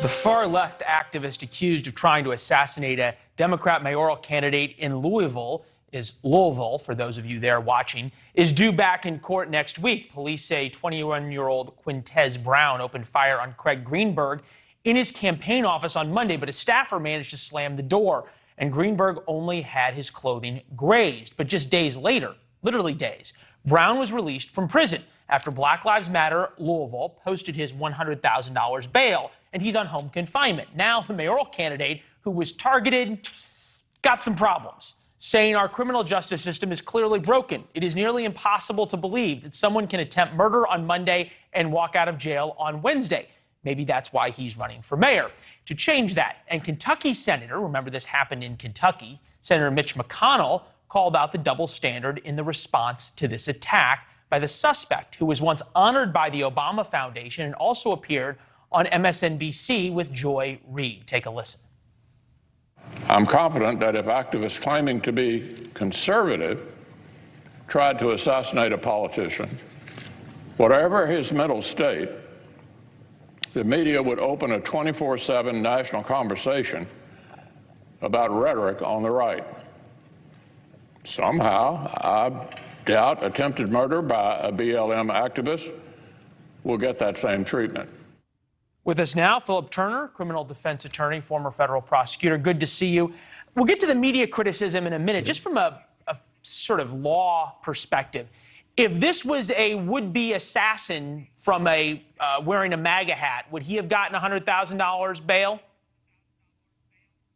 The far-left activist accused of trying to assassinate a Democrat mayoral candidate in Louisville, for those of you there watching, is due back in court next week. Police say 21-year-old Quintez Brown opened fire on Craig Greenberg in his campaign office on Monday, but a staffer managed to slam the door, and Greenberg only had his clothing grazed. But just days later, literally days, Brown was released from prison after Black Lives Matter Louisville posted his $100,000 bail, and he's on home confinement. Now, the mayoral candidate who was targeted got some problems, saying our criminal justice system is clearly broken. It is nearly impossible to believe that someone can attempt murder on Monday and walk out of jail on Wednesday. Maybe that's why he's running for mayor, to change that. And Kentucky Senator, remember this happened in Kentucky, Senator Mitch McConnell called out the double standard in the response to this attack by the suspect, who was once honored by the Obama Foundation and also appeared on MSNBC with Joy Reid. Take a listen. I'm confident that if activists claiming to be conservative tried to assassinate a politician, whatever his mental state, the media would open a 24/7 national conversation about rhetoric on the right. Somehow, I doubt attempted murder by a BLM activist will get that same treatment. With us now, Philip Turner, criminal defense attorney, former federal prosecutor. Good to see you. We'll get to the media criticism in a minute. Just from a sort of law perspective, if this was a would-be assassin from wearing a MAGA hat, would he have gotten $100,000 bail?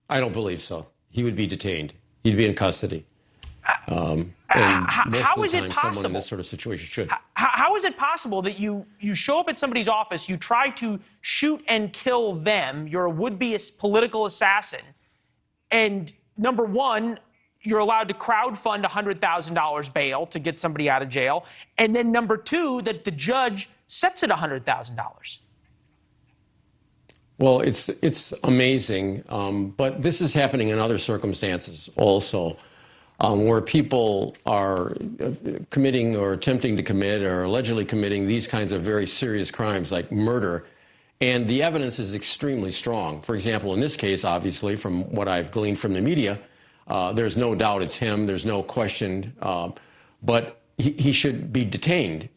I don't believe so. He would be detained. He'd be in custody. And how is it possible? Someone in this sort of situation should. How is it possible that you show up at somebody's office, you try to shoot and kill them, you're a would-be political assassin, and number one, you're allowed to crowdfund $100,000 bail to get somebody out of jail, and then number two, that the judge sets it $100,000? Well, it's amazing, but this is happening in other circumstances also. Where people are committing or attempting to commit or allegedly committing these kinds of very serious crimes like murder, and the evidence is extremely strong. For example, in this case, obviously, from what I've gleaned from the media, there's no doubt it's him. There's no question. But he should be detained.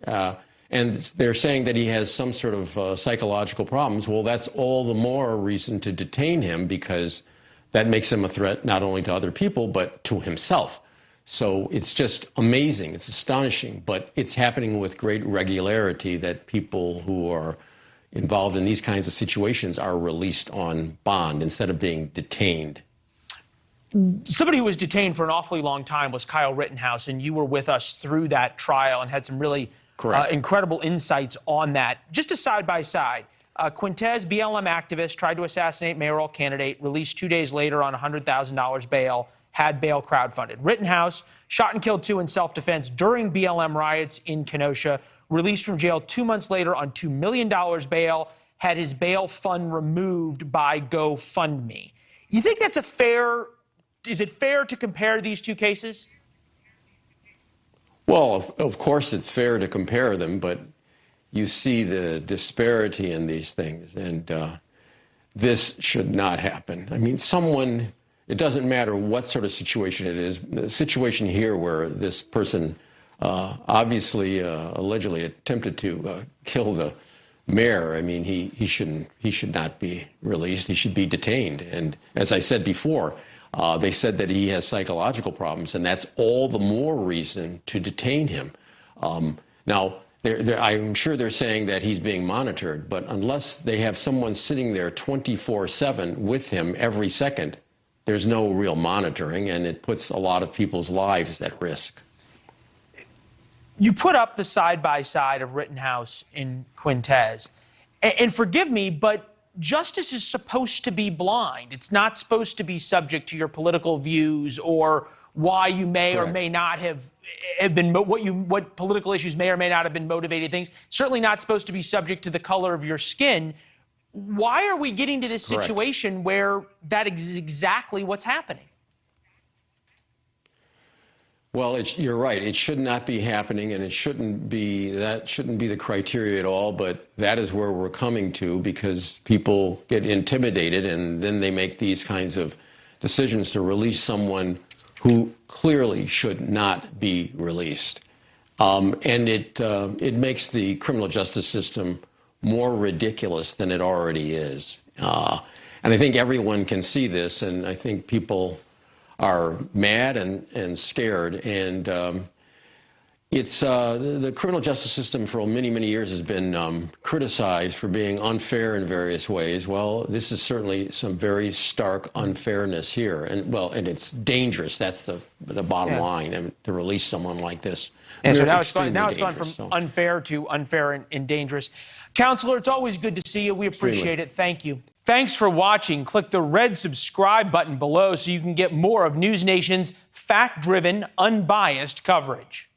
And they're saying that he has some sort of psychological problems. Well, that's all the more reason to detain him, because that makes him a threat not only to other people, but to himself. So it's just amazing. It's astonishing. But it's happening with great regularity that people who are involved in these kinds of situations are released on bond instead of being detained. Somebody who was detained for an awfully long time was Kyle Rittenhouse, and you were with us through that trial and had some really incredible insights on that. Just a side-by-side. Quintez, BLM activist, tried to assassinate mayoral candidate, released 2 days later on $100,000 bail, had bail crowdfunded. Rittenhouse, shot and killed two in self-defense during BLM riots in Kenosha, released from jail 2 months later on $2 million bail, had his bail fund removed by GoFundMe. You think that's is it fair to compare these two cases? Well, of course it's fair to compare them, but you see the disparity in these things, and this should not happen. I mean, it doesn't matter what sort of situation it is. The situation here where this person obviously, allegedly attempted to kill the mayor, I mean, he should not be released. He should be detained. And as I said before, they said that he has psychological problems, and that's all the more reason to detain him. Now, I'm sure they're saying that he's being monitored, but unless they have someone sitting there 24/7 with him every second, there's no real monitoring, and it puts a lot of people's lives at risk. You put up the side-by-side of Rittenhouse and Quintez, and forgive me, but justice is supposed to be blind. It's not supposed to be subject to your political views or why you may or may not have been, what political issues may or may not have been motivated things. Certainly not supposed to be subject to the color of your skin. Why are we getting to this situation where that is exactly what's happening? Well, you're right. It should not be happening, and that shouldn't be the criteria at all, but that is where we're coming to, because people get intimidated and then they make these kinds of decisions to release someone who clearly should not be released. And it makes the criminal justice system more ridiculous than it already is. And I think everyone can see this, and I think people are mad and scared. And the criminal justice system for many, many years has been criticized for being unfair in various ways. Well, this is certainly some very stark unfairness here. And it's dangerous. That's the bottom line, and to release someone like this. And so now it's gone from unfair to unfair and dangerous. Counselor, it's always good to see you. We appreciate it. Thank you. Thanks for watching. Click the red subscribe button below so you can get more of NewsNation's fact-driven, unbiased coverage.